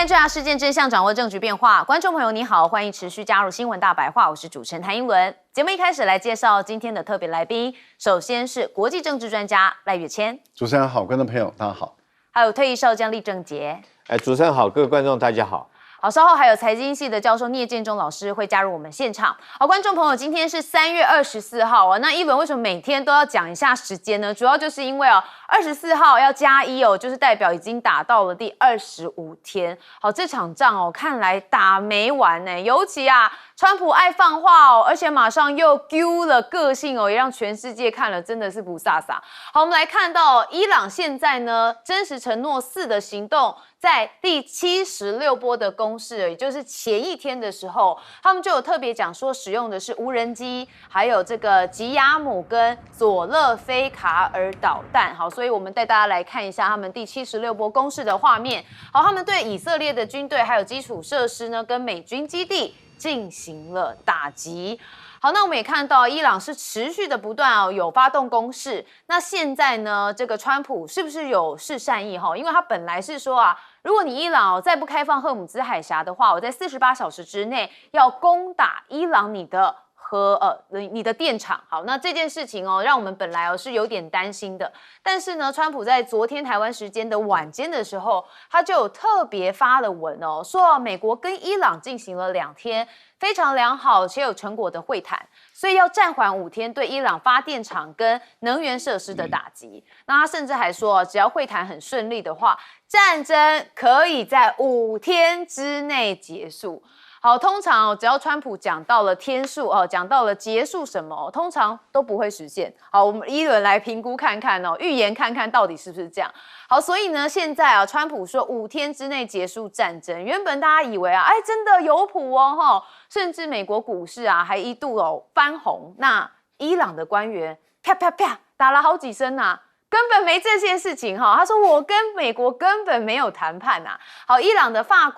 带追查事件真相，掌握证据变化。观众朋友你好，欢迎持续加入新闻大白话，我是主持人谭英文。节目一开始来介绍今天的特别来宾，首先是国际政治专家赖岳谦。主持人好，观众朋友大家好。还有退役少将厉正杰。主持人好，各位观众大家好。好，稍后还有财经系的教授聂建中老师会加入我们现场。好，观众朋友，今天是3月24号啊。那一轮为什么每天都要讲一下时间呢？主要就是因为24号要加1哦，就是代表已经打到了第25天。好，这场仗看来打没完呢。尤其川普爱放话而且马上又丢了个性也让全世界看了真的是不飒飒。好，我们来看到伊朗现在呢，真实承诺4的行动。在第76波的攻势，也就是前一天的时候，他们就有特别讲说，使用的是无人机，还有这个吉亚姆跟佐勒菲卡尔导弹。好，所以我们带大家来看一下他们第76波攻势的画面。好，他们对以色列的军队还有基础设施呢，跟美军基地进行了打击。好，那我们也看到伊朗是持续的不断有发动攻势。那现在呢，这个川普是不是有示善意因为他本来是说如果你伊朗再不开放赫姆兹海峡的话，我在48小时之内要攻打伊朗你的电厂。好，那这件事情让我们本来是有点担心的。但是呢，川普在昨天台湾时间的晚间的时候，他就有特别发了文说美国跟伊朗进行了2天非常良好且有成果的会谈，所以要暂缓5天对伊朗发电厂跟能源设施的打击。那他甚至还说，只要会谈很顺利的话，战争可以在5天之内结束。好，通常只要川普讲到了天数讲到了结束什么通常都不会实现。好，我们一轮来评估看看预言看看到底是不是这样。好，所以呢，现在川普说5天之内结束战争，原本大家以为真的有谱甚至美国股市还一度翻红。那伊朗的官员啪啪啪打了好几声根本没这件事情他说我跟美国根本没有谈判好，伊朗的法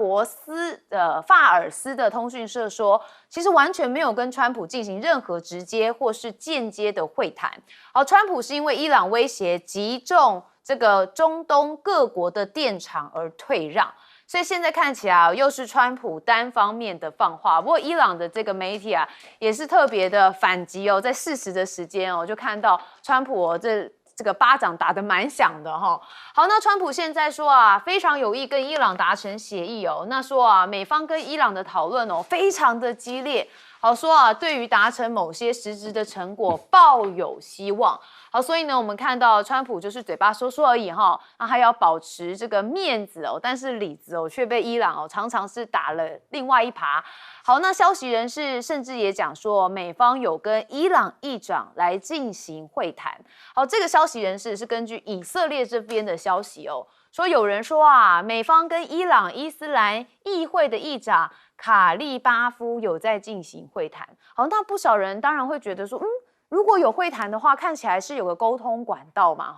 尔斯的通讯社说，其实完全没有跟川普进行任何直接或是间接的会谈。好，川普是因为伊朗威胁击中这个中东各国的电厂而退让。所以现在看起来又是川普单方面的放话。不过伊朗的这个媒体也是特别的反击在适时的时间就看到川普这个巴掌打得蛮响的好，那川普现在说非常有意跟伊朗达成协议那说美方跟伊朗的讨论非常的激烈。好，说对于达成某些实质的成果抱有希望。好，所以呢，我们看到川普就是嘴巴说说而已那还要保持这个面子但是里子却被伊朗常常是打了另外一耙。好，那消息人士甚至也讲说，美方有跟伊朗议长来进行会谈。好，这个消息人士是根据以色列这边的消息说有人说美方跟伊朗伊斯兰议会的议长卡利巴夫有在进行会谈。好，那不少人当然会觉得说，如果有会谈的话，看起来是有个沟通管道嘛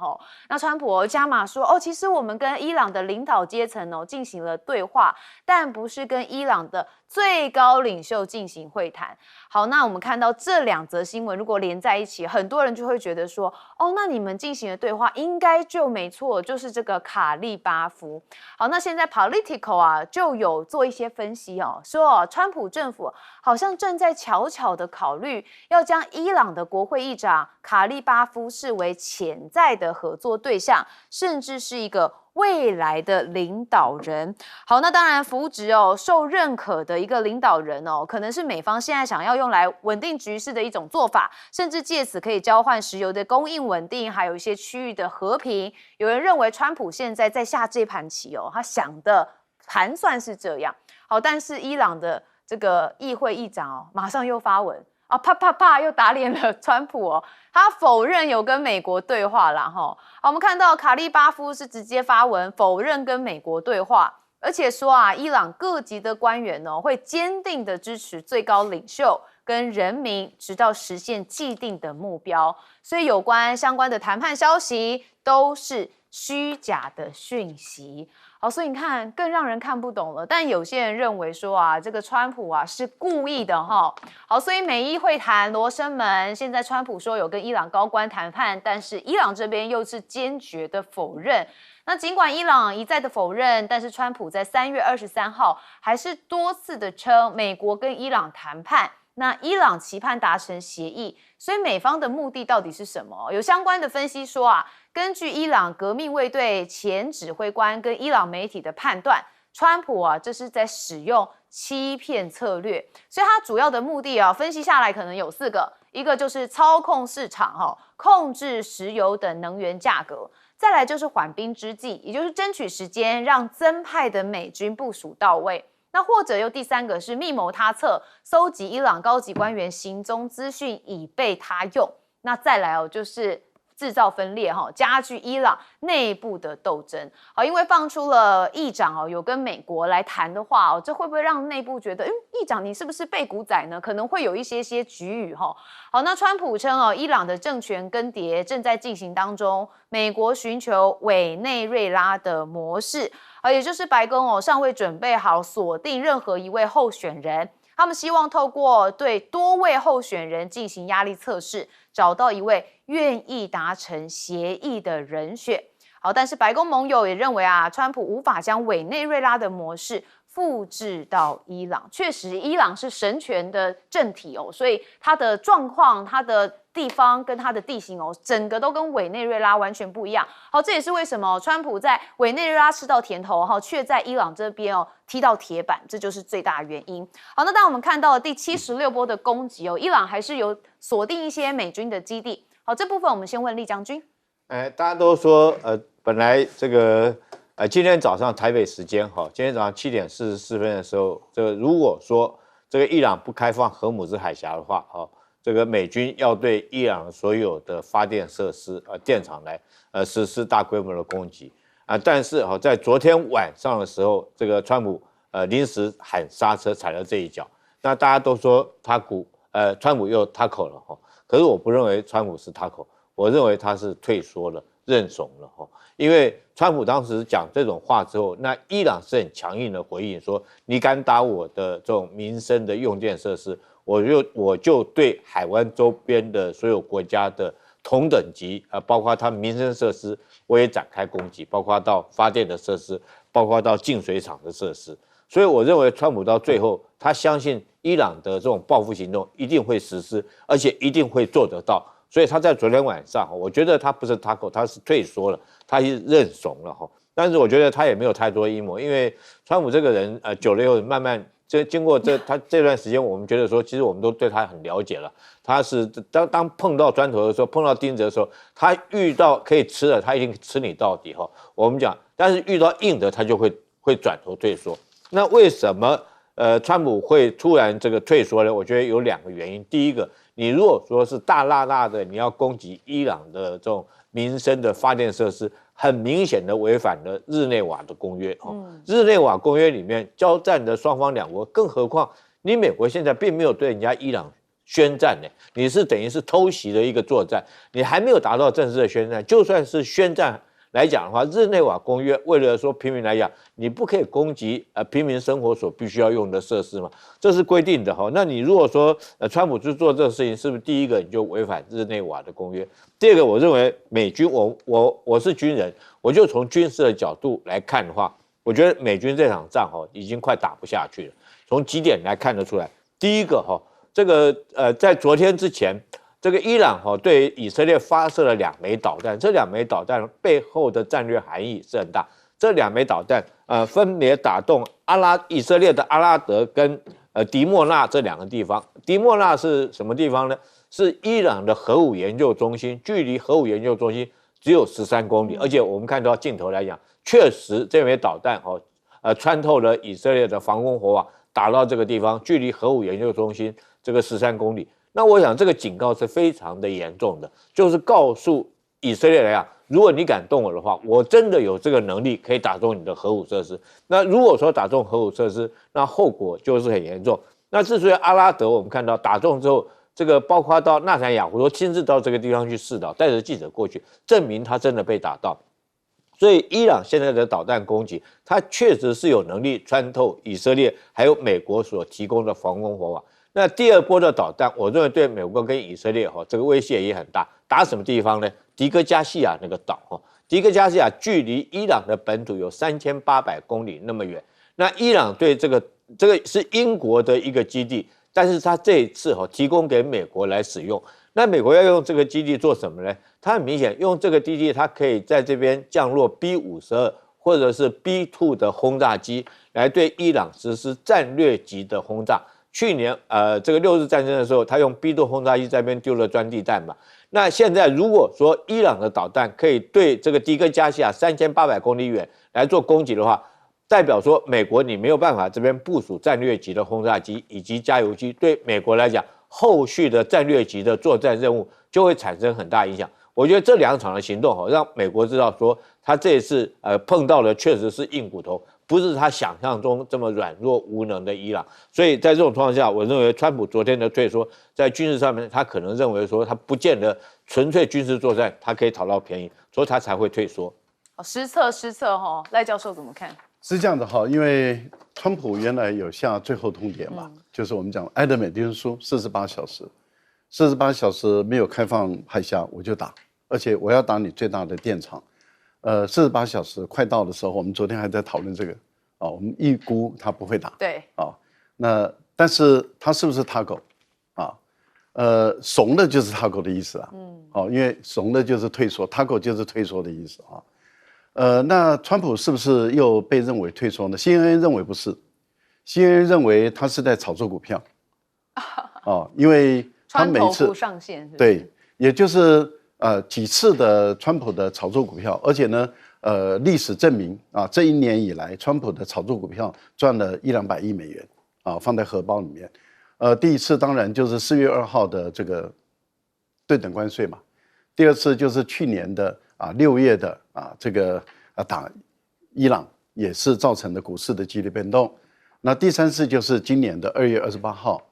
那川普加码说其实我们跟伊朗的领导阶层进行了对话，但不是跟伊朗的最高领袖进行会谈。好，那我们看到这2则新闻如果连在一起，很多人就会觉得说那你们进行的对话应该就没错，就是这个卡利巴夫。好，那现在 Political 就有做一些分析说川普政府好像正在悄悄的考虑要将伊朗的国会议长卡利巴夫视为潜在的合作对象，甚至是一个未来的领导人。好，那当然扶植受认可的一个领导人可能是美方现在想要用来稳定局势的一种做法，甚至借此可以交换石油的供应稳定，还有一些区域的和平。有人认为川普现在在下这盘棋他想的盘算是这样。好，但是伊朗的这个议会议长马上又发文啪啪啪又打脸了川普他否认有跟美国对话啦好，我们看到卡利巴夫是直接发文否认跟美国对话，而且说伊朗各级的官员会坚定的支持最高领袖跟人民，直到实现既定的目标。所以有关相关的谈判消息都是虚假的讯息。好，所以你看，更让人看不懂了。但有些人认为说啊，这个川普啊是故意的哈。好，所以美伊会谈罗生门，现在川普说有跟伊朗高官谈判，但是伊朗这边又是坚决的否认。那尽管伊朗一再的否认，但是川普在3月23号还是多次的称美国跟伊朗谈判。那伊朗期盼达成协议，所以美方的目的到底是什么？有相关的分析说啊，根据伊朗革命卫队前指挥官跟伊朗媒体的判断，川普啊这是在使用欺骗策略，所以他主要的目的啊，分析下来可能有4个，一个就是操控市场控制石油等能源价格。再来就是缓兵之计，也就是争取时间，让增派的美军部署到位。那或者又第3个是密谋他策，搜集伊朗高级官员行踪资讯，以备他用。那再来就是制造分裂加剧伊朗内部的斗争。因为放出了议长有跟美国来谈的话这会不会让内部觉得议长你是不是背骨仔呢？可能会有一些局语好，那川普称伊朗的政权更迭正在进行当中，美国寻求委内瑞拉的模式，也就是白宫尚未准备好锁定任何一位候选人。他们希望透过对多位候选人进行压力测试，找到一位愿意达成协议的人选。好，但是白宫盟友也认为川普无法将委内瑞拉的模式复制到伊朗。确实，伊朗是神权的政体所以它的状况、它的地方跟它的地形整个都跟委内瑞拉完全不一样。好，这也是为什么川普在委内瑞拉吃到甜头却在伊朗这边踢到铁板，这就是最大的原因。好，那当我们看到了第76波的攻击伊朗还是有锁定一些美军的基地。好，这部分我们先问厉将军。大家都说本来这个今天早上台北时间今天早上7点44分的时候，这个如果说这个伊朗不开放荷姆兹海峡的话这个美军要对伊朗所有的发电设施电厂来实施大规模的攻击但是在昨天晚上的时候，这个川普临时喊刹车，踩了这一脚。那大家都说川普又他口了可是我不认为川普是他口，我认为他是退缩了，认怂了因为川普当时讲这种话之后，那伊朗是很强硬的回应说，你敢打我的这种民生的用电设施，我就对海湾周边的所有国家的同等级包括他们民生设施，我也展开攻击，包括到发电的设施，包括到净水厂的设施。所以我认为川普到最后，他相信伊朗的这种报复行动一定会实施，而且一定会做得到。所以他在昨天晚上，我觉得他不是他口，他是退缩了，他是认怂了但是我觉得他也没有太多阴谋，因为川普这个人久了以后慢慢。经过他这段时间，我们觉得说，其实我们都对他很了解了。他是当碰到砖头的时候，碰到钉子的时候，他遇到可以吃的，他一定吃你到底我们讲，但是遇到硬的，他就会转头退缩。那为什么川普会突然这个退缩呢？我觉得有2个原因。第一个，你如果说是大辣辣的，你要攻击伊朗的这种民生的发电设施，很明显的违反了日内瓦的公约日内瓦公约里面交战的双方2国，更何况你美国现在并没有对人家伊朗宣战呢，你是等于是偷袭的一个作战，你还没有达到正式的宣战。就算是宣战来讲的话，日内瓦公约为了说平民来讲，你不可以攻击平民生活所必须要用的设施嘛，这是规定的那你如果说川普去做这个事情，是不是第一个你就违反日内瓦的公约？第二个，我认为美军，我是军人，我就从军事的角度来看的话，我觉得美军这场仗已经快打不下去了。从几点来看得出来，第一个这个在昨天之前，这个伊朗对以色列发射了2枚导弹，这2枚导弹背后的战略含义是很大。这2枚导弹分别打动以色列的阿拉德跟迪莫纳这2个地方。迪莫纳是什么地方呢？是伊朗的核武研究中心，距离核武研究中心只有13公里，而且我们看到镜头来讲，确实这枚导弹穿透了以色列的防空火网，打到这个地方，距离核武研究中心这个13公里。那我想这个警告是非常的严重的，就是告诉以色列来讲，如果你敢动我的话，我真的有这个能力可以打中你的核武设施。那如果说打中核武设施，那后果就是很严重。那之所以阿拉德我们看到打中之后，这个包括到纳坦雅胡都亲自到这个地方去试导，带着记者过去，证明他真的被打到。所以伊朗现在的导弹攻击，它确实是有能力穿透以色列还有美国所提供的防空火网。那第二波的导弹，我认为对美国跟以色列这个威胁也很大。打什么地方呢？迪戈加西亚那个岛迪戈加西亚距离伊朗的本土有3800公里那么远。那伊朗对这个是英国的一个基地，但是它这一次提供给美国来使用。那美国要用这个基地做什么呢？它很明显用这个基地，它可以在这边降落 B-52或者是 B-2的轰炸机，来对伊朗实施战略级的轰炸。去年这个6日战争的时候，他用 B-2轰炸机在那边丢了钻地弹嘛。那现在如果说伊朗的导弹可以对这个迪戈加西亚3800公里远来做攻击的话，代表说美国你没有办法这边部署战略级的轰炸机以及加油机，对美国来讲，后续的战略级的作战任务就会产生很大影响。我觉得这2场的行动让美国知道说，他这一次碰到的确实是硬骨头。不是他想象中这么软弱无能的伊朗，所以在这种情况下，我认为川普昨天的退缩，在军事上面，他可能认为说他不见得纯粹军事作战，他可以讨到便宜，所以他才会退缩。失策赖教授怎么看？是这样的因为川普原来有下最后通牒嘛，就是我们讲埃德美丁书48小时，48小时没有开放海峡我就打，而且我要打你最大的电厂。48小时快到的时候，我们昨天还在讨论这个我们预估他不会打，对那但是他是不是他狗怂的就是他狗的意思因为怂的就是退缩，他狗就是退缩的意思那川普是不是又被认为退缩呢 ？CNN 认为不是 ，CNN 认为他是在炒作股票因为他每次上线对，也就是几次的川普的炒作股票，而且呢，历史证明这1年以来，川普的炒作股票赚了100-200亿美元放在荷包里面。第一次当然就是4月2号的这个对等关税嘛，第二次就是去年的6月的这个打伊朗也是造成的股市的激烈变动。那第三次就是今年的2月28号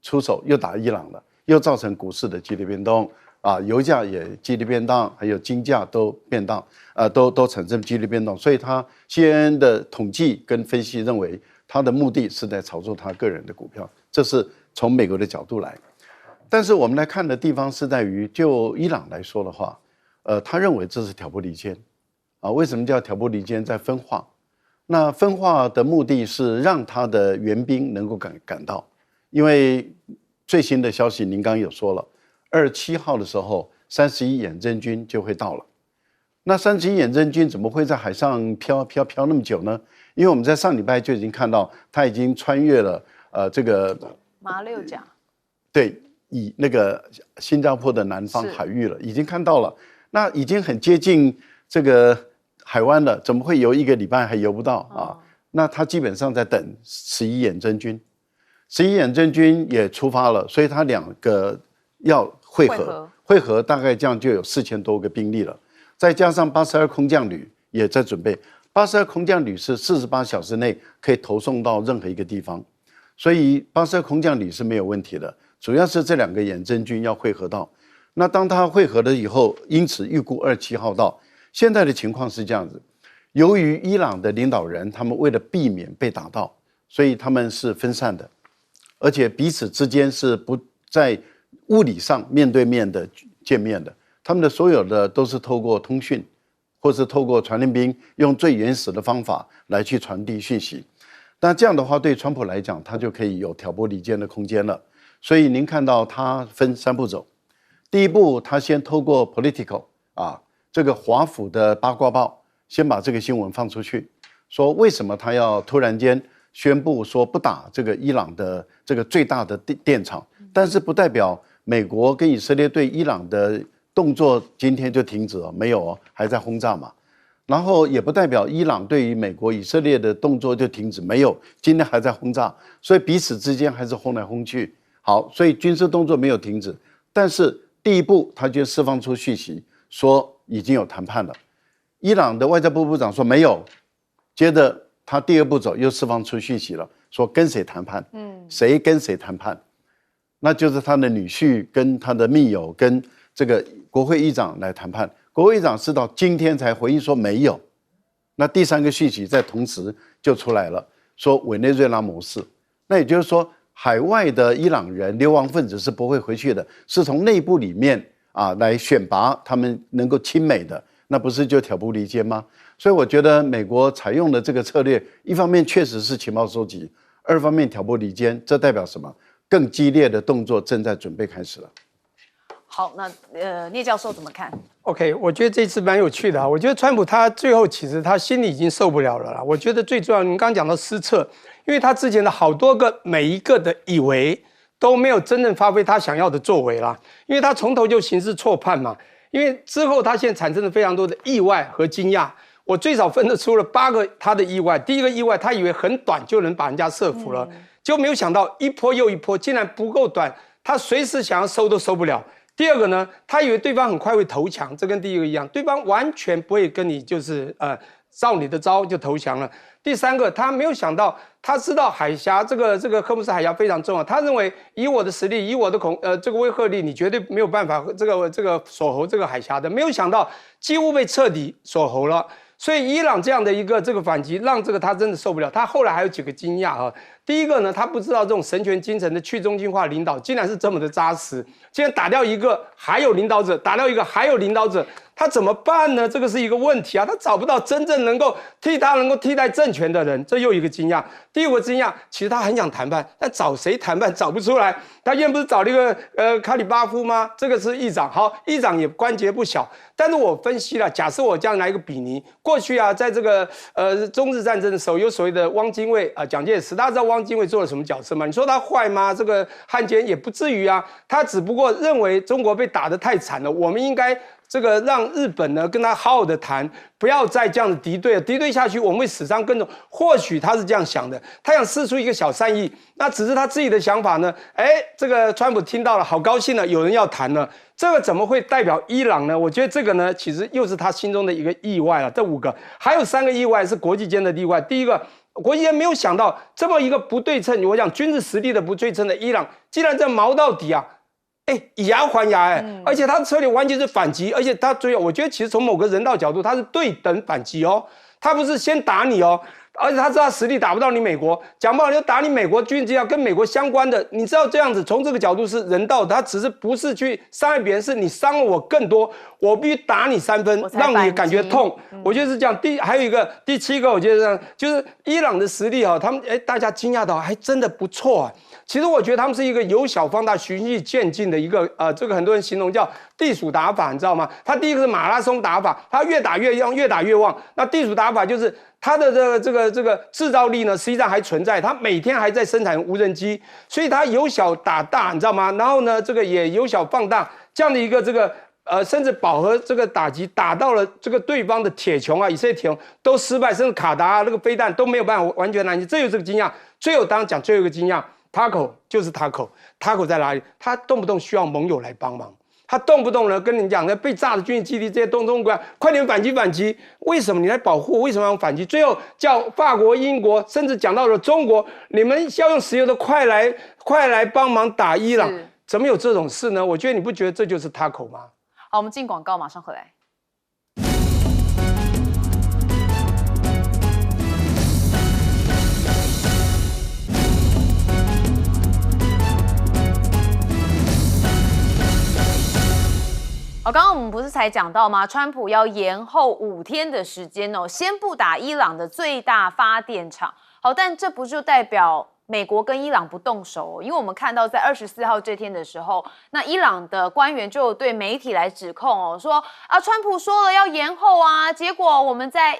出手又打伊朗了，又造成股市的激烈变动。油价也激烈变动，还有金价都变动，都产生激烈变动，所以他 CNN 的统计跟分析认为，他的目的是在炒作他个人的股票，这是从美国的角度来。但是我们来看的地方是在于，就伊朗来说的话，他认为这是挑拨离间，为什么叫挑拨离间？在分化，那分化的目的是让他的援兵能够赶到，因为最新的消息您刚刚有说了。27号的时候，31远征军就会到了。那31远征军怎么会在海上飘那么久呢？因为我们在上礼拜就已经看到，他已经穿越了这个马六甲，对，以那个新加坡的南方海域了，已经看到了。那已经很接近这个海湾了，怎么会游1个礼拜还游不到那他基本上在等11远征军，11远征军也出发了，所以他2个要会合大概这样就有4000多个兵力了，再加上82空降旅也在准备，82空降旅是48小时内可以投送到任何一个地方，所以82空降旅是没有问题的，主要是这2个远征军要会合到。那当他会合了以后，因此预估27号到。现在的情况是这样子，由于伊朗的领导人他们为了避免被打到，所以他们是分散的，而且彼此之间是不在物理上面对面的见面的，他们的所有的都是透过通讯，或是透过传令兵，用最原始的方法来去传递讯息。那这样的话，对川普来讲，他就可以有挑拨离间的空间了。所以您看到他分3步走，第一步，他先透过 Politico 这个华府的八卦报，先把这个新闻放出去，说为什么他要突然间宣布说不打这个伊朗的这个最大的电厂，但是不代表美国跟以色列对伊朗的动作今天就停止了，没有还在轰炸嘛。然后也不代表伊朗对于美国、以色列的动作就停止，没有，今天还在轰炸，所以彼此之间还是轰来轰去。好，所以军事动作没有停止，但是第一步他就释放出讯息，说已经有谈判了。伊朗的外交部部长说没有，接着他第2步走又释放出讯息了，说跟谁谈判？谁跟谁谈判？那就是他的女婿跟他的密友跟这个国会议长来谈判。国会议长是到今天才回应说没有。那第三个讯息在同时就出来了，说委内瑞拉模式。那也就是说，海外的伊朗人流亡分子是不会回去的，是从内部里面来选拔他们能够亲美的，那不是就挑拨离间吗？所以我觉得美国采用的这个策略，一方面确实是情报收集，二方面挑拨离间，这代表什么？更激烈的动作正在准备开始了。好，那聂教授怎么看 ？OK， 我觉得这次蛮有趣的啊。我觉得川普他最后其实他心里已经受不了了啦。我觉得最重要，您刚刚讲到失策，因为他之前的好多个每一个的以为都没有真正发挥他想要的作为啦，因为他从头就行事错判嘛。因为之后他现在产生了非常多的意外和惊讶。我最少分得出了8个他的意外。第一个意外，他以为很短就能把人家说服了，结果没有想到一波又一波，竟然不够短，他随时想要收都收不了。第二个呢，他以为对方很快会投降，这跟第一个一样，对方完全不会跟你就是照你的招就投降了。第三个，他没有想到，他知道海峡这个科姆斯海峡非常重要，他认为以我的实力，以我的这个威慑力，你绝对没有办法这个锁喉这个海峡的。没有想到几乎被彻底锁喉了。所以伊朗这样的一个这个反击，让这个他真的受不了。他后来还有几个惊讶哈。第一个呢，他不知道这种神权精神的去中心化领导竟然是这么的扎实，竟然打掉一个还有领导者，打掉一个还有领导者，他怎么办呢？这个是一个问题啊，他找不到真正能够替代政权的人，这又一个惊讶。第五个惊讶，其实他很想谈判，但找谁谈判找不出来。他原不是找了一个卡里巴夫吗？这个是议长，好，议长也关节不小。但是我分析了，假设我这样来一个比拟，过去啊，在这个中日战争的时候，有所谓的汪精卫蒋介石，大家知道汪精卫做了什么角色吗？你说他坏吗？这个汉奸也不至于啊，他只不过认为中国被打得太惨了，我们应该这个让日本呢跟他好好的谈，不要再这样子敌对了，敌对下去我们会死伤更重。或许他是这样想的，他想释出一个小善意，那只是他自己的想法呢。这个川普听到了，好高兴了，有人要谈了。这个怎么会代表伊朗呢？我觉得这个呢，其实又是他心中的一个意外了。这5个，还有3个意外是国际间的意外。第一个，国际间没有想到这么一个不对称，我讲军事实力的不对称的伊朗，竟然这毛到底啊！以牙还牙而且他的策略完全是反击，而且他我觉得其实从某个人道角度，他是对等反击哦，他不是先打你哦。而且他知道实力打不到你美国，讲不好就打你美国军机要跟美国相关的，你知道这样子从这个角度是人道的，他只是不是去伤害别人，是你伤了我更多，我必须打你3分，让你感觉痛。我觉得是这样。还有一个第7个，我觉得这样，就是伊朗的实力他们大家惊讶到还真的不错啊。其实我觉得他们是一个由小放大、循序渐进的一个这个很多人形容叫地鼠打法，你知道吗？他第一个是马拉松打法，他越打越旺，越打越旺。那地鼠打法就是他的这个制造力呢，实际上还存在，他每天还在生产无人机，所以他由小打大，你知道吗？然后呢，这个也由小放大这样的一个这个甚至饱和这个打击打到了这个对方的铁穹啊，以色列铁穹都失败，甚至卡达那个飞弹都没有办法完全拦截，这就是个惊讶。最后当然讲最后一个惊讶。Taco 就是 Taco 在哪里？他动不动需要盟友来帮忙，他动不动呢跟你讲呢被炸的军事基地这些东国快点反击！为什么你来保护？为什么要反击？最后叫法国、英国，甚至讲到了中国，你们要用石油的快来帮忙打伊朗，怎么有这种事呢？我觉得你不觉得这就是 Taco 吗？好，我们进广告，马上回来。刚刚我们不是才讲到吗？川普要延后5天的时间哦，先不打伊朗的最大发电厂。好，但这不就代表美国跟伊朗不动手因为我们看到在24号这天的时候，那伊朗的官员就对媒体来指控说川普说了要延后结果我们在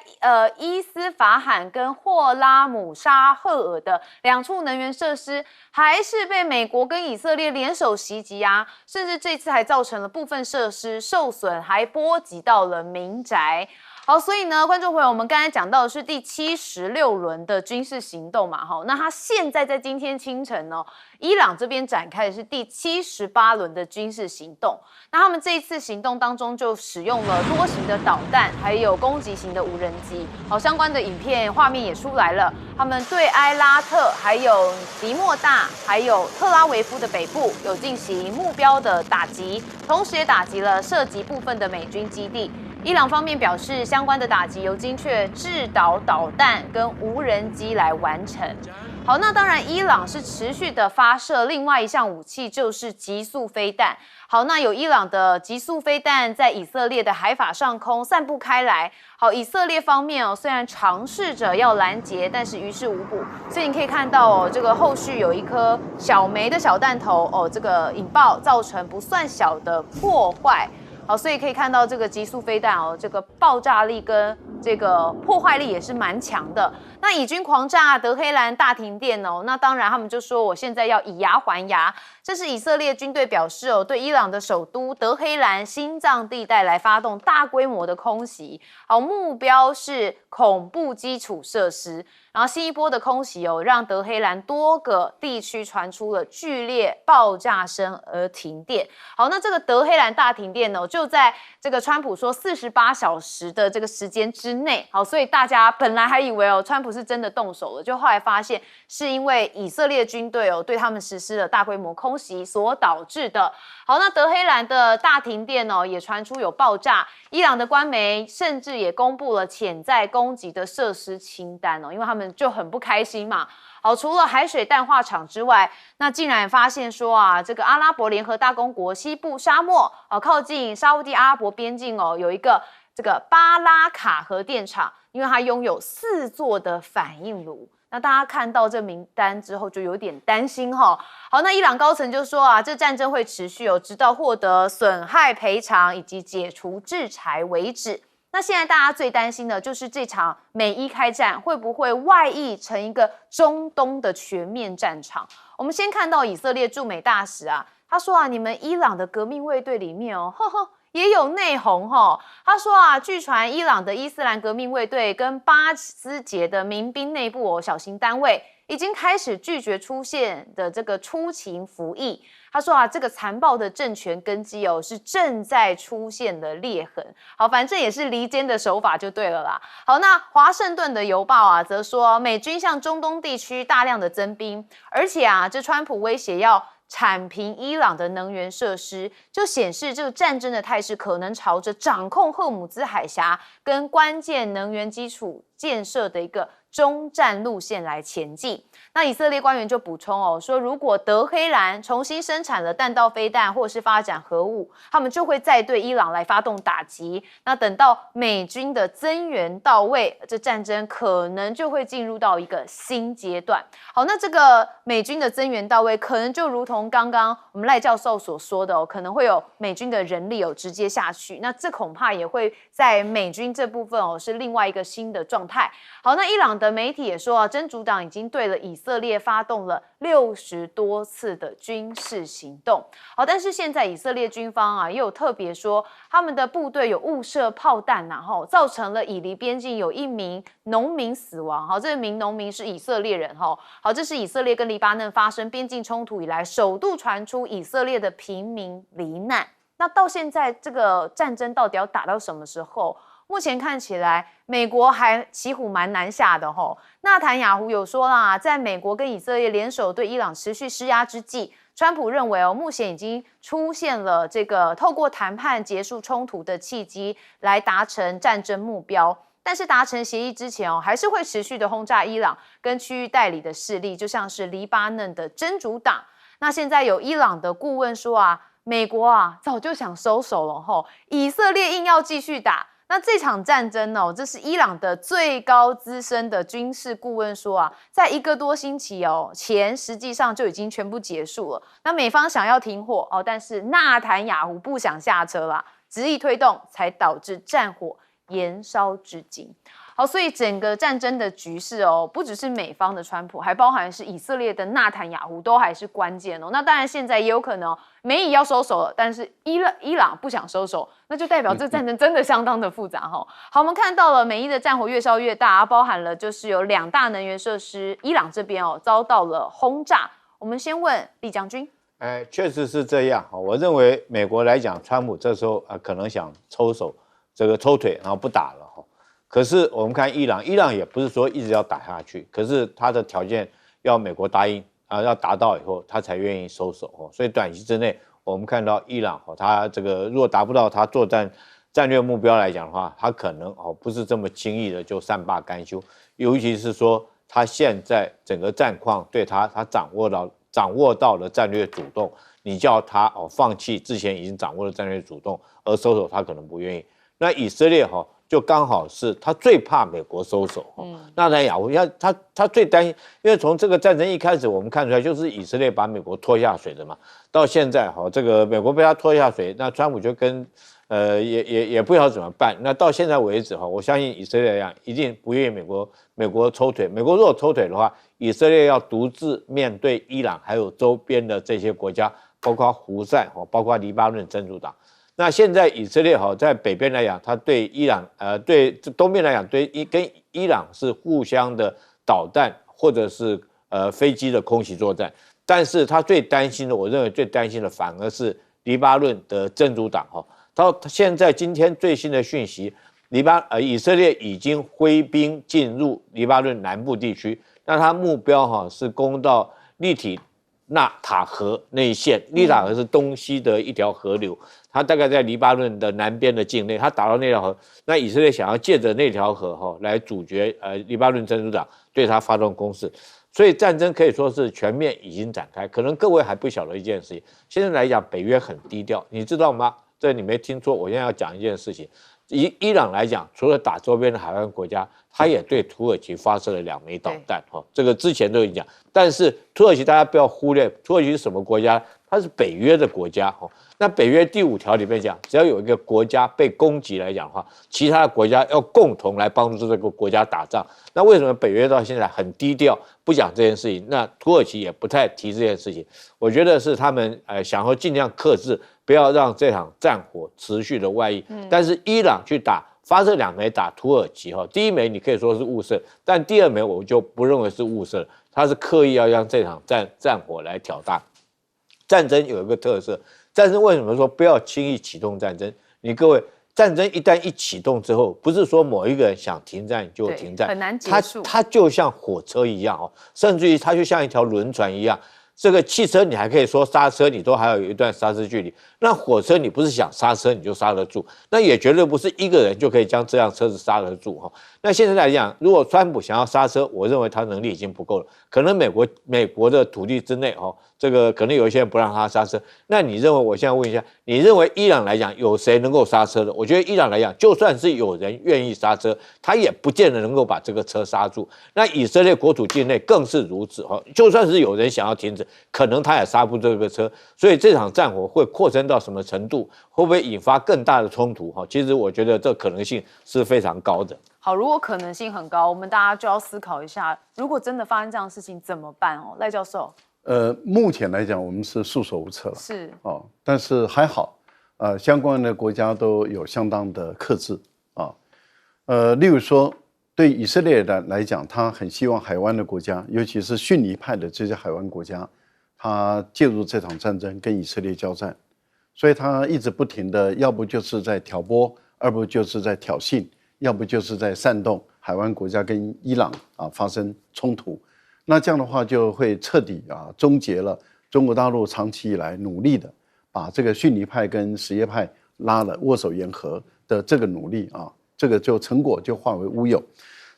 伊斯法罕跟霍拉姆沙赫尔的2处能源设施还是被美国跟以色列联手袭击甚至这次还造成了部分设施受损，还波及到了民宅。好，所以呢，观众朋友，我们刚才讲到的是第76轮的军事行动嘛，那他现在在今天清晨呢，伊朗这边展开的是第78轮的军事行动。那他们这一次行动当中就使用了多型的导弹，还有攻击型的无人机。好，相关的影片画面也出来了，他们对埃拉特、还有迪莫大、还有特拉维夫的北部有进行目标的打击，同时也打击了涉及部分的美军基地。伊朗方面表示，相关的打击由精确制导导弹跟无人机来完成。好，那当然，伊朗是持续的发射另外一项武器，就是极速飞弹。好，那有伊朗的极速飞弹在以色列的海法上空散布开来。好，以色列方面虽然尝试着要拦截，但是于事无补。所以你可以看到这个后续有一颗小枚的小弹头这个引爆造成不算小的破坏。好，所以可以看到这个极速飞弹这个爆炸力跟这个破坏力也是蛮强的。那以军狂炸德黑兰大停电那当然他们就说我现在要以牙还牙。这是以色列军队表示对伊朗的首都德黑兰心脏地带来发动大规模的空袭。好，目标是恐怖基础设施。然后新一波的空袭让德黑兰多个地区传出了剧烈爆炸声而停电。好，那这个德黑兰大停电就在这个川普说48小时的这个时间之内。好，所以大家本来还以为川普是真的动手了，就后来发现是因为以色列军队对他们实施了大规模空袭所导致的。好，那德黑兰的大停电也传出有爆炸，伊朗的官媒甚至也公布了潜在攻击的设施清单因为他们就很不开心嘛。好，除了海水淡化厂之外，那竟然发现说这个阿拉伯联合大公国西部沙漠靠近沙烏地阿拉伯边境有一个这个巴拉卡核电厂，因为它拥有4座的反应炉。那大家看到这名单之后就有点担心好，那伊朗高层就说这战争会持续直到获得损害赔偿以及解除制裁为止。那现在大家最担心的就是这场美伊开战会不会外溢成一个中东的全面战场。我们先看到以色列驻美大使他说你们伊朗的革命卫队里面也有内讧他说据传伊朗的伊斯兰革命卫队跟巴斯捷的民兵内部小型单位已经开始拒绝出现的这个出勤服役。他说这个残暴的政权根基是正在出现的裂痕。好，反正也是离间的手法就对了啦。好，那华盛顿的邮报则说美军向中东地区大量的增兵，而且这川普威胁要铲平伊朗的能源设施，就显示这个战争的态势可能朝着掌控荷姆兹海峡跟关键能源基础建设的一个中战路线来前进。那以色列官员就补充说，如果德黑兰重新生产了弹道飞弹或是发展核武，他们就会再对伊朗来发动打击。那等到美军的增援到位，这战争可能就会进入到一个新阶段。好，那这个美军的增援到位，可能就如同刚刚我们赖教授所说的可能会有美军的人力直接下去。那这恐怕也会在美军这部分是另外一个新的状态。好，那伊朗的媒体也说真主党已经对了以色列发动了60多次的军事行动。好，但是现在以色列军方也有特别说，他们的部队有误射炮弹造成了以黎边境有1名农民死亡。好，这名农民是以色列人好，这是以色列跟黎巴嫩发生边境冲突以来首度传出以色列的平民罹难。那到现在这个战争到底要打到什么时候？目前看起来美国还骑虎蛮难下的纳坦雅胡有说啦，在美国跟以色列联手对伊朗持续施压之际，川普认为目前已经出现了这个透过谈判结束冲突的契机来达成战争目标。但是达成协议之前还是会持续的轰炸伊朗跟区域代理的势力，就像是黎巴嫩的真主党。那现在有伊朗的顾问说美国早就想收手了以色列硬要继续打。那这场战争这是伊朗的最高资深的军事顾问说在1个多星期前实际上就已经全部结束了。那美方想要停火但是纳坦雅胡不想下车啦，执意推动才导致战火延烧至今。好，所以整个战争的局势哦，不只是美方的川普，还包含是以色列的纳坦雅胡，都还是关键哦。那当然现在也有可能美以要收手了，但是伊朗不想收手，那就代表这战争真的相当的复杂哈。好，我们看到了美伊的战火越烧越大，包含了就是有2大能源设施，伊朗这边遭到了轰炸。我们先问李将军。确实是这样。我认为美国来讲，川普这时候可能想抽手，抽腿，然后不打了。可是我们看伊朗也不是说一直要打下去，可是他的条件要美国答应要达到以后，他才愿意收手。所以短期之内，我们看到伊朗他如果达不到他作战战略目标来讲的话，他可能不是这么轻易的就善罢甘休，尤其是说他现在整个战况对他掌握到了战略主动，你叫他放弃之前已经掌握的战略主动而收手，他可能不愿意。那以色列就刚好是他最怕美国收手。那来讲，他最担心，因为从这个战争一开始，我们看出来就是以色列把美国拖下水的嘛。到现在这个美国被他拖下水，那川普就跟也不知道怎么办。那到现在为止我相信以色列来讲一定不愿意美国抽腿。美国如果抽腿的话，以色列要独自面对伊朗还有周边的这些国家，包括胡塞包括黎巴嫩真主党。那现在以色列在北边来讲，他对伊朗对东边来讲跟伊朗是互相的导弹或者是飞机的空袭作战。但是他最担心的，我认为最担心的反而是黎巴嫩的真主党到现在今天最新的讯息，以色列已经挥兵进入黎巴嫩南部地区，那他目标是攻到利体纳塔河那一线。利塔河是东西的一条河流，它大概在黎巴嫩的南边的境内，它打到那条河，那以色列想要借着那条河来阻绝黎巴嫩真主党对他发动攻势。所以战争可以说是全面已经展开。可能各位还不晓得一件事情，现在来讲北约很低调，你知道吗？这你没听错，我现在要讲一件事情。伊朗来讲，除了打周边的海湾国家，他也对土耳其发射了2枚导弹这个之前都已经讲。但是土耳其大家不要忽略，土耳其是什么国家？它是北约的国家那北约第5条里面讲，只要有一个国家被攻击来讲的话，其他的国家要共同来帮助这个国家打仗。那为什么北约到现在很低调，不讲这件事情？那土耳其也不太提这件事情。我觉得是他们想要尽量克制，不要让这场战火持续的外溢。但是伊朗去发射2枚打土耳其第1枚你可以说是误射，但第2枚我就不认为是误射，他是刻意要让这场战火来挑大。战争有一个特色，战争为什么说不要轻易启动战争？各位，战争一旦启动之后，不是说某一个人想停战就停战，很难结束。它就像火车一样甚至于它就像一条轮船一样。这个汽车你还可以说刹车，你都还有一段刹车距离。那火车你不是想刹车你就刹得住，那也绝对不是一个人就可以将这辆车子刹得住那现在来讲，如果川普想要刹车，我认为他能力已经不够了。可能美国的土地之内这个可能有一些人不让他刹车。那你认为，我现在问一下，你认为伊朗来讲有谁能够刹车的？我觉得伊朗来讲，就算是有人愿意刹车，他也不见得能够把这个车刹住。那以色列国土境内更是如此就算是有人想要停止，可能他也刹不住这个车。所以这场战火会扩增到什么程度？会不会引发更大的冲突其实我觉得这可能性是非常高的。好，如果可能性很高，我们大家就要思考一下，如果真的发生这样的事情怎么办赖教授。目前来讲，我们是束手无策了。是但是还好，相关的国家都有相当的克制例如说，对以色列来讲，他很希望海湾的国家，尤其是逊尼派的这些海湾国家，他介入这场战争，跟以色列交战，所以他一直不停的，要不就是在挑拨，要不就是在挑衅，要不就是在煽动海湾国家跟伊朗发生冲突。那这样的话就会彻底终结了中国大陆长期以来努力的把这个逊尼派跟什叶派拉了握手言和的这个努力这个就成果就化为乌有。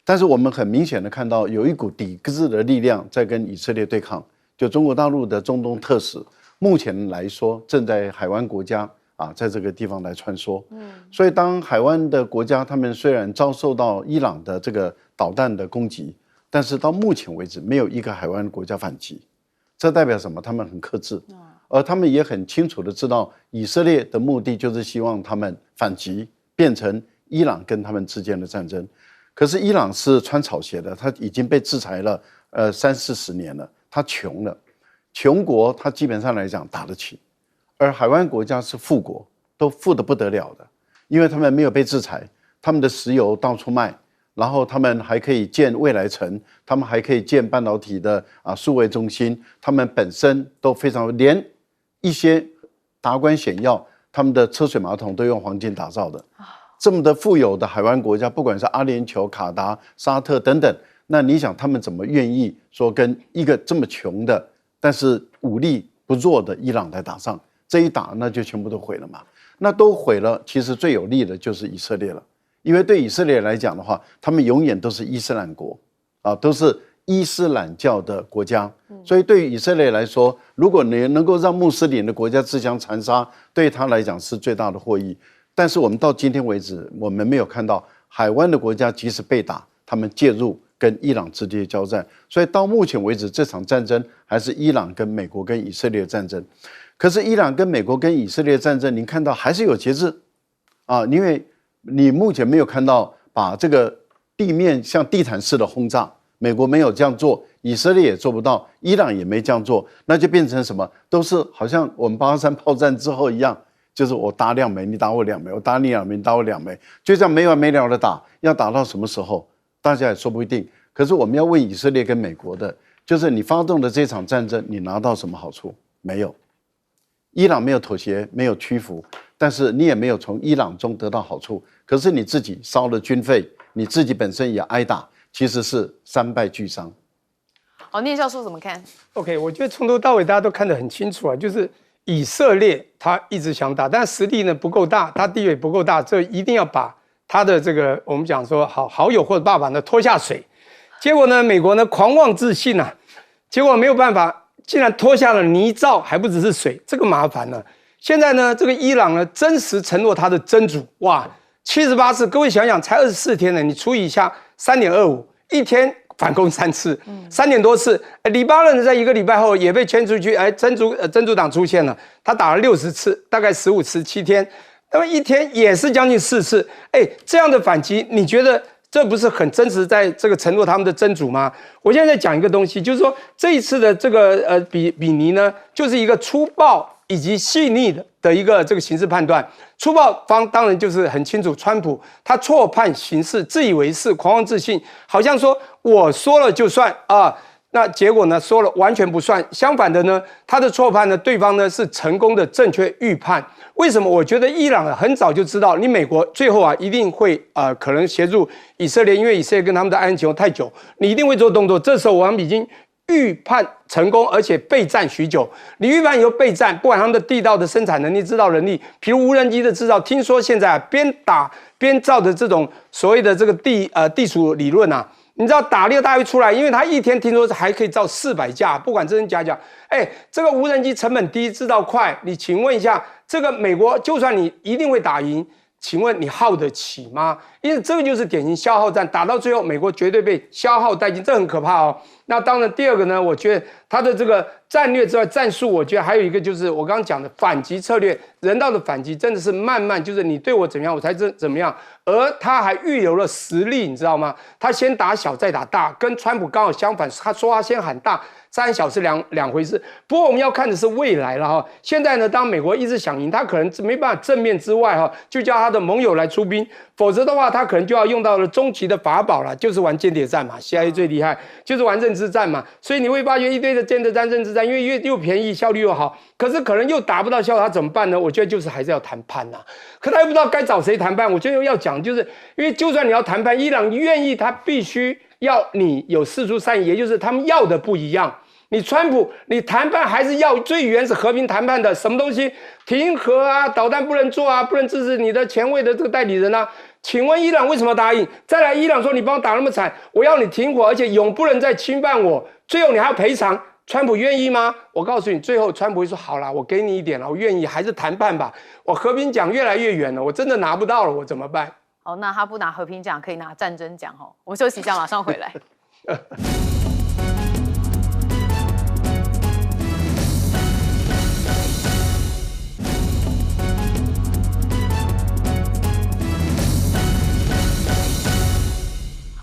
但是我们很明显的看到有一股抵制的力量在跟以色列对抗，就中国大陆的中东特使目前来说正在海湾国家在这个地方来穿梭。所以当海湾的国家他们虽然遭受到伊朗的这个导弹的攻击，但是到目前为止没有一个海湾国家反击，这代表什么？他们很克制，而他们也很清楚的知道以色列的目的就是希望他们反击，变成伊朗跟他们之间的战争。可是伊朗是穿草鞋的，他已经被制裁了30-40年了，他穷了，穷国他基本上来讲打得起，而海湾国家是富国，都富得不得了的，因为他们没有被制裁，他们的石油到处卖，然后他们还可以建未来城，他们还可以建半导体的数位中心，他们本身都非常，连一些达官显要，他们的车水马桶都用黄金打造的。这么的富有的海湾国家，不管是阿联酋、卡达、沙特等等，那你想他们怎么愿意说跟一个这么穷的，但是武力不弱的伊朗来打仗？这一打那就全部都毁了嘛。那都毁了，其实最有利的就是以色列了，因为对以色列来讲的话，他们永远都是伊斯兰国都是伊斯兰教的国家，所以对于以色列来说，如果你能够让穆斯林的国家自相残杀，对他来讲是最大的获益。但是我们到今天为止，我们没有看到海湾的国家即使被打，他们介入跟伊朗直接交战。所以到目前为止，这场战争还是伊朗跟美国跟以色列的战争。可是伊朗跟美国跟以色列的战争，您看到还是有节制因为你目前没有看到把这个地面像地毯式的轰炸，美国没有这样做，以色列也做不到，伊朗也没这样做，那就变成什么？都是好像我们823炮战之后一样。就是我打2枚，你打我2枚，我打你2枚，你打我2枚，就这样没完没了的打，要打到什么时候，大家也说不一定。可是我们要问以色列跟美国的，就是你发动的这场战争，你拿到什么好处？没有。伊朗没有妥协，没有屈服，但是你也没有从伊朗中得到好处。可是你自己烧了军费，你自己本身也挨打，其实是3败俱伤。好，聂教授怎么看 ？OK， 我觉得从头到尾大家都看得很清楚就是。以色列他一直想打，但实力呢不够大，他地位不够大，这一定要把他的这个我们讲说好友或者爸爸呢拖下水。结果呢，美国呢狂妄自信结果没有办法，竟然拖下了泥沼，还不只是水，这个麻烦了。现在呢，这个伊朗呢真实承诺他的真主，哇，78次，各位想想，才24天呢，你除以一下3.25，一天。反攻3次，3点多次。黎巴嫩在1个礼拜后也被圈出去，真主党出现了，他打了60次，大概15次7天，那么一天也是将近4次。这样的反击，你觉得这不是很真实在这个承诺他们的真主吗？我现在在讲一个东西，就是说这一次的这个比尼呢，就是一个粗暴以及细腻的一个这个刑事判断。粗暴方当然就是很清楚，川普他错判刑事，自以为是，狂妄自信，好像说我说了就算那结果呢说了完全不算。相反的呢，他的错判呢，对方呢是成功的正确预判。为什么？我觉得伊朗很早就知道，你美国最后一定会可能协助以色列，因为以色列跟他们的安全太久，你一定会做动作。这时候我们已经预判成功，而且备战许久。你预判以后备战，不管他们的地道的生产能力、制造能力，比如无人机的制造，听说现在边打边造的这种所谓的这个地属理论你知道打猎大会出来，因为他一天听说还可以造400架，不管真真假假。这个无人机成本低，制造快，你请问一下，这个美国就算你一定会打赢，请问你耗得起吗？因为这个就是典型消耗战，打到最后，美国绝对被消耗殆尽，这很可怕那当然，第二个呢，我觉得他的这个战略之外，战术，我觉得还有一个就是我刚刚讲的反击策略，人道的反击真的是慢慢，就是你对我怎么样，我才怎么样。而他还预留了实力，你知道吗？他先打小再打大，跟川普刚好相反，他说他先喊大。3小是两回事。不过我们要看的是未来了现在呢，当美国一直想赢，他可能没办法正面之外就叫他的盟友来出兵，否则的话，他可能就要用到了中期的法宝了，就是玩间谍战嘛 ，CIA 最厉害，就是玩认知战嘛。所以你会发觉一堆的间谍战、认知战，因为又便宜，效率又好，可是可能又达不到效果，他怎么办呢？我觉得就是还是要谈判可他又不知道该找谁谈判。我觉得要讲，就是因为就算你要谈判，伊朗愿意，他必须要你有释出善意，也就是他们要的不一样。你川普，你谈判还是要最原始和平谈判的，什么东西停核导弹不能做不能支持你的前卫的这个代理人请问伊朗为什么答应？再来，伊朗说你帮我打那么惨，我要你停火，而且永不能再侵犯我，最后你还要赔偿，川普愿意吗？我告诉你，最后川普会说好啦，我给你一点了，我愿意，还是谈判吧。我和平奖越来越远了，我真的拿不到了，我怎么办？那他不拿和平奖，可以拿战争奖我们休息一下，马上回来。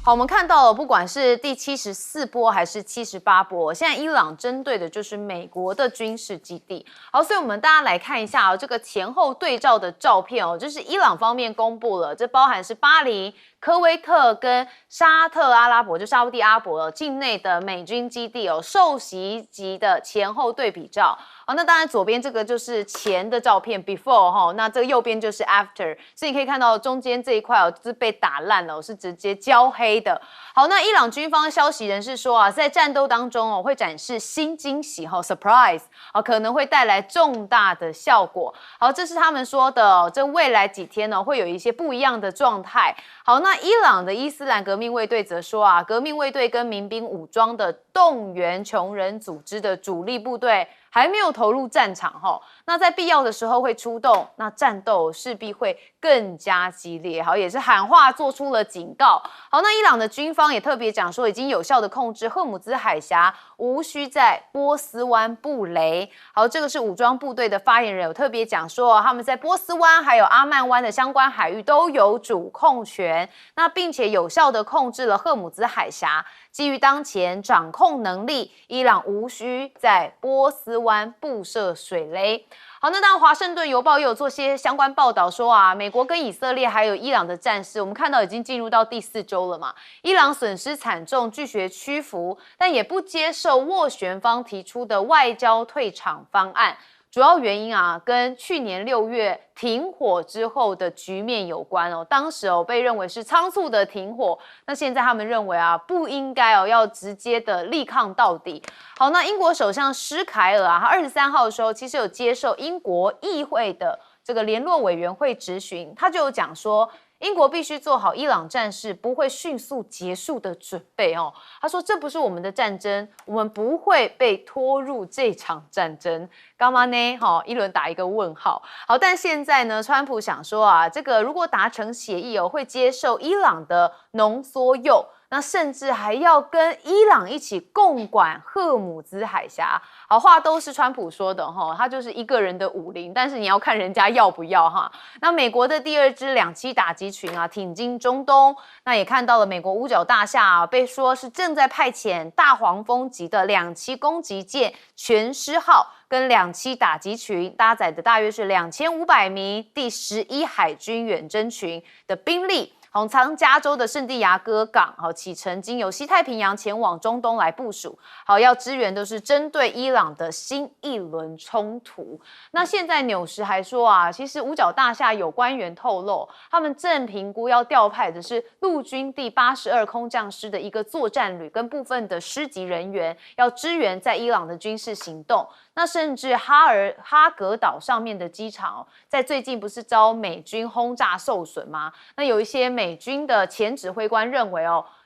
好，我们看到了，不管是第74波还是78波，现在伊朗针对的就是美国的军事基地。好，所以我们大家来看一下这个前后对照的照片哦，就是伊朗方面公布了，这包含是巴林、科威特跟沙特阿拉伯，就沙烏地阿拉伯境内的美军基地受袭击的前后对比照。好，那当然左边这个就是前的照片 before 那这个右边就是 after， 所以你可以看到中间这一块是被打烂了，是直接焦黑的。好，那伊朗军方消息人士说在战斗当中会展示新惊喜surprise 可能会带来重大的效果。好，这是他们说的这未来几天会有一些不一样的状态。好，那伊朗的伊斯兰革命卫队则说革命卫队跟民兵武装的动员穷人组织的主力部队还没有投入战场那在必要的时候会出动，那战斗势必会更加激烈。好，也是喊话做出了警告。好，那伊朗的军方也特别讲说，已经有效的控制赫姆兹海峡，无需在波斯湾布雷。好，这个是武装部队的发言人有特别讲说，他们在波斯湾还有阿曼湾的相关海域都有主控权，那并且有效的控制了赫姆兹海峡。基于当前掌控能力，伊朗无需在波斯湾布设水雷。好，那当然，华盛顿邮报也有做些相关报道说美国跟以色列还有伊朗的战事，我们看到已经进入到第4周了嘛。伊朗损失惨重，拒绝屈服，但也不接受斡旋方提出的外交退场方案。主要原因跟去年6月停火之后的局面有关当时被认为是仓促的停火，那现在他们认为不应该要直接的力抗到底。好，那英国首相施凯尔他23号的时候其实有接受英国议会的这个联络委员会质询，他就有讲说，英国必须做好伊朗战事不会迅速结束的准备他说这不是我们的战争，我们不会被拖入这场战争。干嘛呢？一轮打一个问号。好，但现在呢，川普想说这个如果达成协议会接受伊朗的浓缩铀，那甚至还要跟伊朗一起共管赫姆兹海峡。好，话都是川普说的他就是一个人的武林，但是你要看人家要不要那美国的第2支两栖打击群挺进中东，那也看到了美国五角大厦被说是正在派遣大黄蜂级的两栖攻击舰全狮号跟两栖打击群，搭载的大约是2500名第11海军远征群的兵力。从加州的圣地亚哥港启程，经由西太平洋前往中东来部署。好，要支援都是针对伊朗的新一轮冲突。那现在纽时还说其实五角大厦有官员透露，他们正评估要调派的是陆军第82空降师的一个作战旅跟部分的师级人员，要支援在伊朗的军事行动。那甚至哈格岛上面的机场在最近不是遭美军轰炸受损吗？那有一些美军的前指挥官认为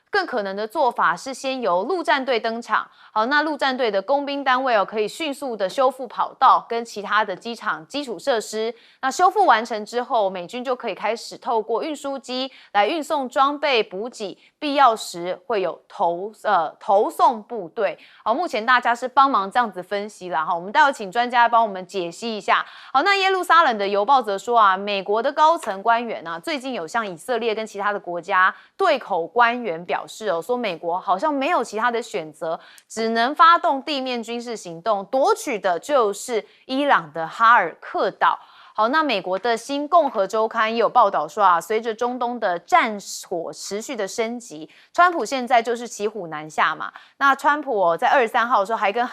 更可能的做法是先由陆战队登场。好，那陆战队的工兵单位可以迅速的修复跑道跟其他的机场基础设施。那修复完成之后，美军就可以开始透过运输机来运送装备补给，必要时会有投送部队。好，目前大家是帮忙这样子分析啦。我们待会请专家帮我们解析一下。好，那耶路撒冷的邮报则说美国的高层官员最近有向以色列跟其他的国家对口官员表示说美国好像没有其他的选择，只能发动地面军事行动，夺取的就是伊朗的哈尔克岛。好，那美国的新共和周刊也有报道说随着中东的战火持续的升级，川普现在就是骑虎难下嘛。那川普在23号的时候还跟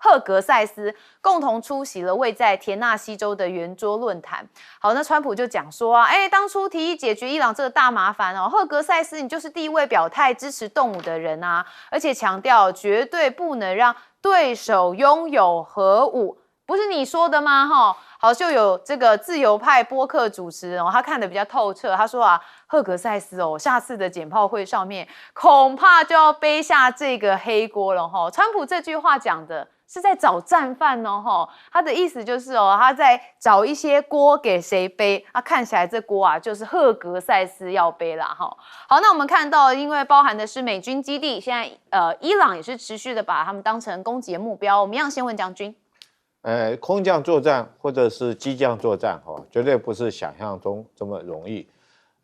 赫格塞斯共同出席了位在田纳西州的圆桌论坛。好，那川普就讲说当初提议解决伊朗这个大麻烦赫格塞斯你就是第一位表态支持动武的人而且强调绝对不能让对手拥有核武。不是你说的吗？好，就有这个自由派播客主持人他看得比较透彻，他说赫格塞斯下次的简报会上面恐怕就要背下这个黑锅了川普这句话讲的是在找战犯他的意思就是他在找一些锅给谁背看起来这锅就是赫格塞斯要背啦好，那我们看到因为包含的是美军基地，现在伊朗也是持续的把他们当成攻击的目标。我们一样先问将军。空降作战或者是机降作战绝对不是想象中这么容易。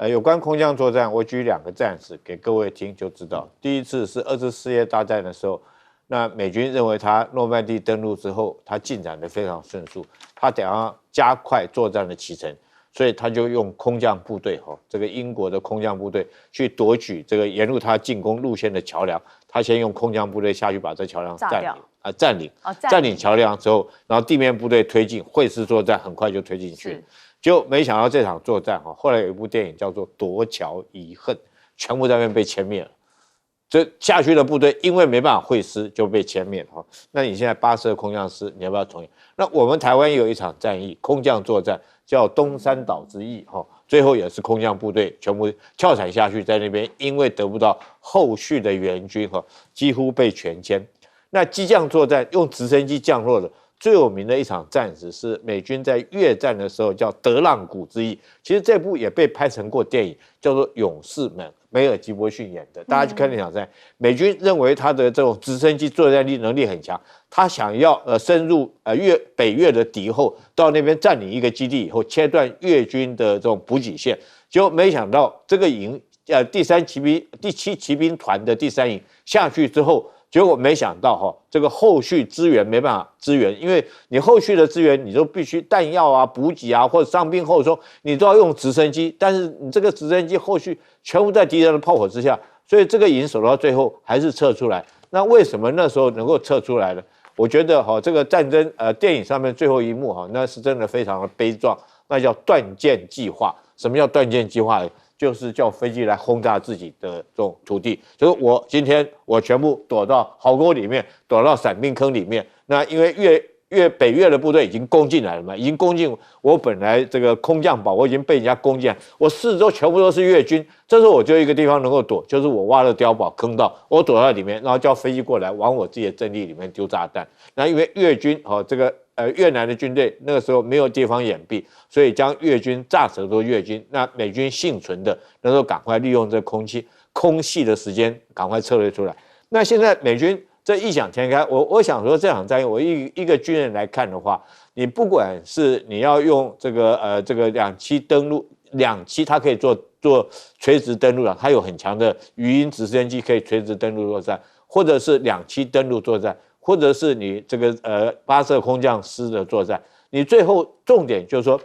有关空降作战，我举2个战史给各位听就知道。第一次是2次世界大战的时候，那美军认为他诺曼底登陆之后，他进展得非常迅速，他得要加快作战的启程，所以他就用空降部队这个英国的空降部队去夺取这个沿路他进攻路线的桥梁，他先用空降部队下去把这桥梁占领桥梁之后，然后地面部队推进，会师作战很快就推进去。就没想到这场作战后来有一部电影叫做《夺桥遗恨》，全部在那边被歼灭了。这下去的部队因为没办法会师就被歼灭了。那你现在82空降师你要不要重演？那我们台湾也有一场战役，空降作战叫东山岛之役最后也是空降部队全部跳伞下去，在那边因为得不到后续的援军几乎被全歼。那机降作战用直升机降落的。最有名的一场战史是美军在越战的时候叫德浪谷之役，其实这部也被拍成过电影，叫做《勇士们》，梅尔吉伯逊演的。大家去看那场战，美军认为他的这种直升机作战力能力很强，他想要深入北越的敌后，到那边占领一个基地以后，切断越军的这种补给线，结果没想到这个营第7骑兵团的第3营下去之后。结果没想到这个后续资源没办法支援，因为你后续的资源你都必须弹药啊、补给啊或者伤兵后送，你都要用直升机，但是你这个直升机后续全部在敌人的炮火之下，所以这个营守到最后还是撤出来。那为什么那时候能够撤出来呢？我觉得这个战争电影上面最后一幕那是真的非常的悲壮，那叫断剑计划。什么叫断剑计划呢？就是叫飞机来轰炸自己的这种土地，就是今天我全部躲到壕沟里面，躲到伞兵坑里面。那因为北越的部队已经攻进来了嘛，已经攻进我本来这个空降堡，我已经被人家攻进来，我四周全部都是越军，这时候我就有一个地方能够躲，就是我挖了碉堡坑道，我躲在里面，然后叫飞机过来往我自己的阵地里面丢炸弹。那因为越军越南的军队那个时候没有地方掩蔽，所以将越军炸死都是越军。那美军幸存的那时候赶快利用这空隙的时间赶快撤退出来。那现在美军这异想天开，我想说这场战役，我一个军人来看的话，你不管是你要用这个2栖登陆，2栖它可以做垂直登陆了，它有很强的语音直升机可以垂直登陆作战，或者是2栖登陆作战。或者是你这个82空降师的作战，你最后重点就是说，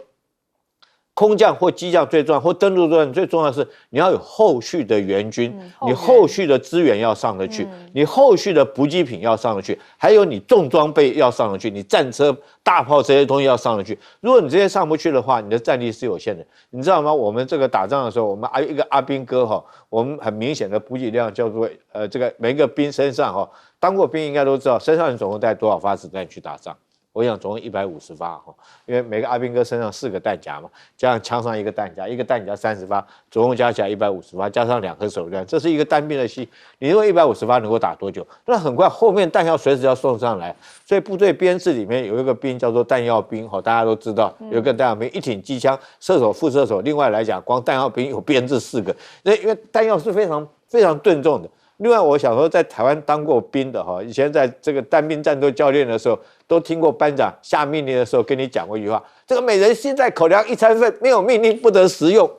空降或机降最重要，或登陆作战最重要的是你要有后续的援军，你后续的资源要上得去，你后续的补给品要上得去，还有你重装备要上得去，你战车、大炮这些东西要上得去。如果你这些上不去的话，你的战力是有限的。你知道吗？我们这个打仗的时候，我们一个阿兵哥我们很明显的补给量叫做这个每一个兵身上当过兵应该都知道，身上你总共带多少发子弹去打仗？我想总共150发因为每个阿兵哥身上4个弹夹嘛，加上枪上一个弹夹30发，总共加起来150发，加上2颗手榴弹，这是一个单兵的戏。你认为150发能够打多久？那很快后面弹药随时要送上来，所以部队编制里面有一个兵叫做弹药兵大家都知道有一个弹药兵，一挺机枪，射手、副射手。另外来讲，光弹药兵有编制4个，那因为弹药是非常非常吨重的。另外，我小时候在台湾当过兵的以前在这个单兵战斗教练的时候，都听过班长下命令的时候跟你讲过一句话：这个每人现在口粮1餐份，没有命令不得食用。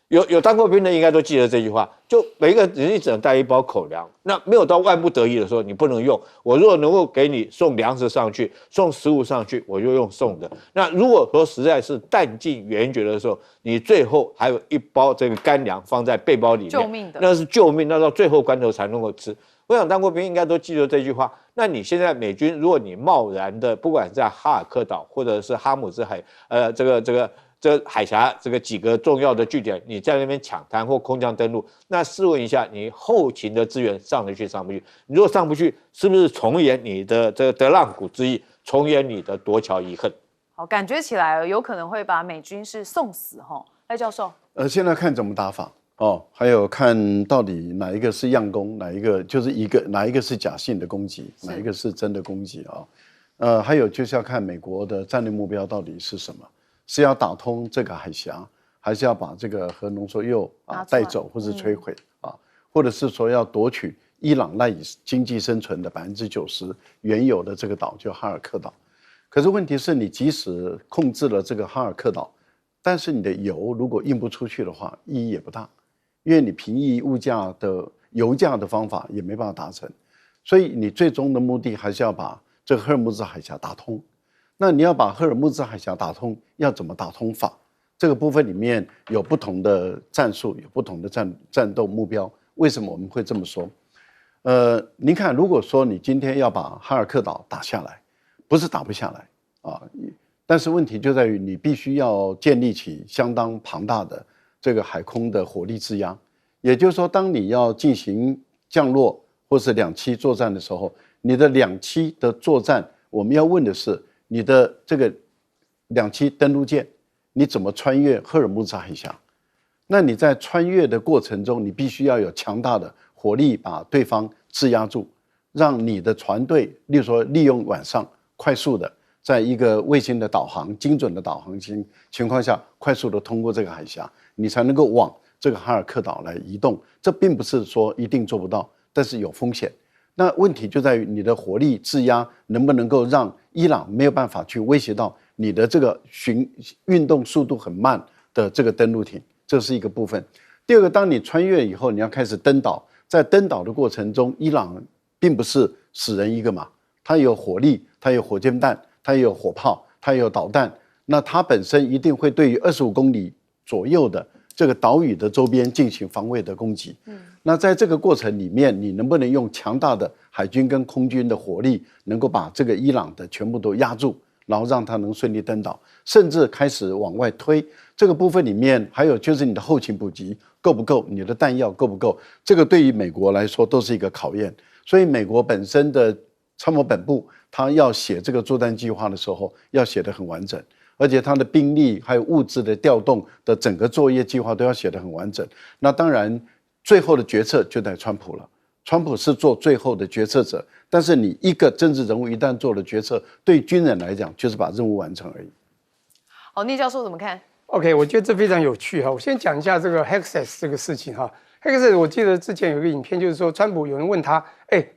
有当过兵的应该都记得这句话，就每一个人只能带1包口粮，那没有到万不得已的时候你不能用。我如果能够给你送粮食上去，送食物上去，我就用送的。那如果说实在是弹尽援绝的时候，你最后还有1包这个干粮放在背包里面，救命的，那是救命，那到最后关头才能够吃。我想当过兵应该都记得这句话。那你现在美军，如果你贸然的，不管在哈尔科岛或者是哈姆兹海，这海峡这个几个重要的据点，你在那边抢滩或空降登陆，那试问一下，你后勤的资源上得去上不去？你如果上不去，是不是重演你的这个德浪谷之役，重演你的夺桥遗恨？好，感觉起来有可能会把美军是送死赖教授。现在看怎么打法还有看到底哪一个是佯攻，哪一个哪一个是假性的攻击，哪一个是真的攻击还有就是要看美国的战略目标到底是什么。是要打通这个海峡，还是要把这个核浓缩铀带走或是摧毁或者是说要夺取伊朗赖以经济生存的90%原有的这个岛，就哈尔科岛。可是问题是你即使控制了这个哈尔科岛，但是你的油如果运不出去的话，意义也不大，因为你平抑物价的油价的方法也没办法达成，所以你最终的目的还是要把这个赫尔木兹海峡打通。那你要把赫尔木兹海峡打通，要怎么打通法？这个部分里面有不同的战术，有不同的战斗目标。为什么我们会这么说？您看，如果说你今天要把哈尔克岛打下来，不是打不下来啊，但是问题就在于你必须要建立起相当庞大的这个海空的火力制压。也就是说，当你要进行降落或是两栖作战的时候，你的两栖的作战，我们要问的是你的这个两栖登陆舰，你怎么穿越赫尔木兹海峡？那你在穿越的过程中，你必须要有强大的火力把对方制压住，让你的船队，例如说利用晚上快速的，在一个卫星的导航、精准的导航情况下，快速的通过这个海峡，你才能够往这个哈尔克岛来移动。这并不是说一定做不到，但是有风险。那问题就在于你的火力制压能不能够让伊朗没有办法去威胁到你的这个运动速度很慢的这个登陆艇，这是一个部分。第二个，当你穿越以后，你要开始登岛，在登岛的过程中，伊朗并不是死人一个嘛，它有火力，它有火箭弹，它也有火炮，它也有导弹，那它本身一定会对于25公里左右的这个岛屿的周边进行防卫的攻击。那在这个过程里面，你能不能用强大的海军跟空军的火力，能够把这个伊朗的全部都压住，然后让它能顺利登岛，甚至开始往外推？这个部分里面还有就是你的后勤补给够不够，你的弹药够不够？这个对于美国来说都是一个考验。所以美国本身的参谋本部，他要写这个作战计划的时候，要写得很完整。而且他的兵力还有物资的调动的整个作业计划都要写得很完整。那当然，最后的决策就在川普了。川普是做最后的决策者，但是你一个政治人物一旦做了决策，对军人来讲就是把任务完成而已。好，聂教授怎么看 ？OK， 我觉得这非常有趣哈。我先讲一下这个 Hexas 这个事情哈。Hexas 我记得之前有一个影片，就是说川普有人问他，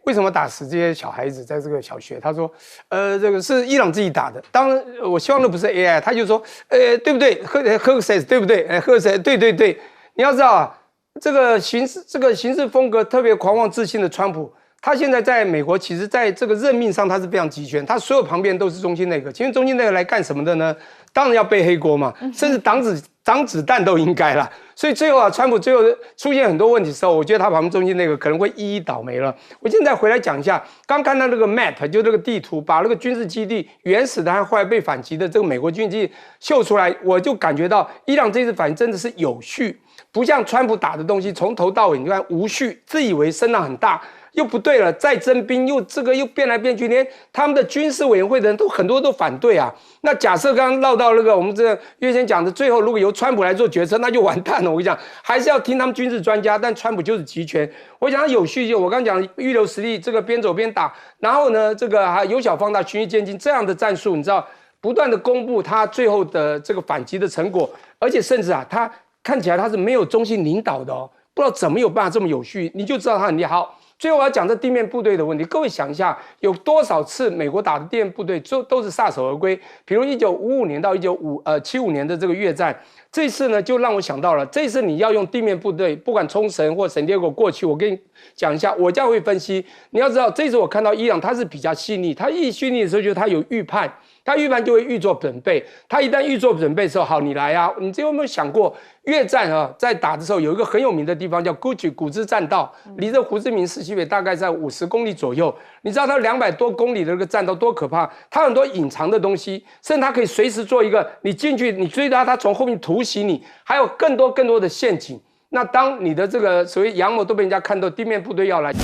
为什么打死这些小孩子在这个小学？他说，这个是伊朗自己打的。当然，我希望的不是 AI， 他就说，对不对 ？Hexas 对不对？Hexas 对。你要知道啊，这个行事风格特别狂妄自信的川普，他现在在美国，其实在这个任命上他是非常集权，他所有旁边都是中心内阁。请问中心内阁来干什么的呢？当然要背黑锅嘛，甚至挡子弹都应该啦。所以最后啊，川普最后出现很多问题的时候，我觉得他旁边中心那个可能会一一倒霉了。我现在回来讲一下，刚看到那个 map， 就这个地图，把那个军事基地原始的和后来被反击的这个美国军事基地秀出来，我就感觉到伊朗这次反应真的是有序，不像川普打的东西从头到尾你看无序，自以为声浪很大。又不对了，再征兵又变来变去，连他们的军事委员会的人都很多都反对啊。那假设刚刚唠到那个我们这个月先讲的，最后如果由川普来做决策，那就完蛋了。我跟你讲，还是要听他们军事专家，但川普就是集权。我讲他有序，就我刚刚讲预留实力，这个边走边打，然后呢，这个还有小放大、循序渐进这样的战术，你知道，不断的公布他最后的这个反击的成果，而且甚至啊，他看起来他是没有中心领导的哦，不知道怎么有办法这么有序，你就知道他很厉害。好，最后我要讲这地面部队的问题，各位想一下，有多少次美国打的地面部队都是撒手而归？比如1955年到75年的这个越战，这次呢就让我想到了，这次你要用地面部队，不管冲绳或圣地亚哥过去，我跟你讲一下，我这样会分析。你要知道，这次我看到伊朗他是比较细腻，他一细腻的时候，就是他有预判。他预判就会预做准备，他一旦预做准备的时候，好，你来啊！你有没有想过，越战啊，在打的时候有一个很有名的地方叫古兹栈道，离这胡志明市西北大概在50公里左右。你知道它200多公里的这个栈道多可怕？它很多隐藏的东西，甚至它可以随时做一个，你进去你追它从后面突袭你，还有更多的陷阱。那当你的这个所谓阳谋都被人家看到，地面部队要来。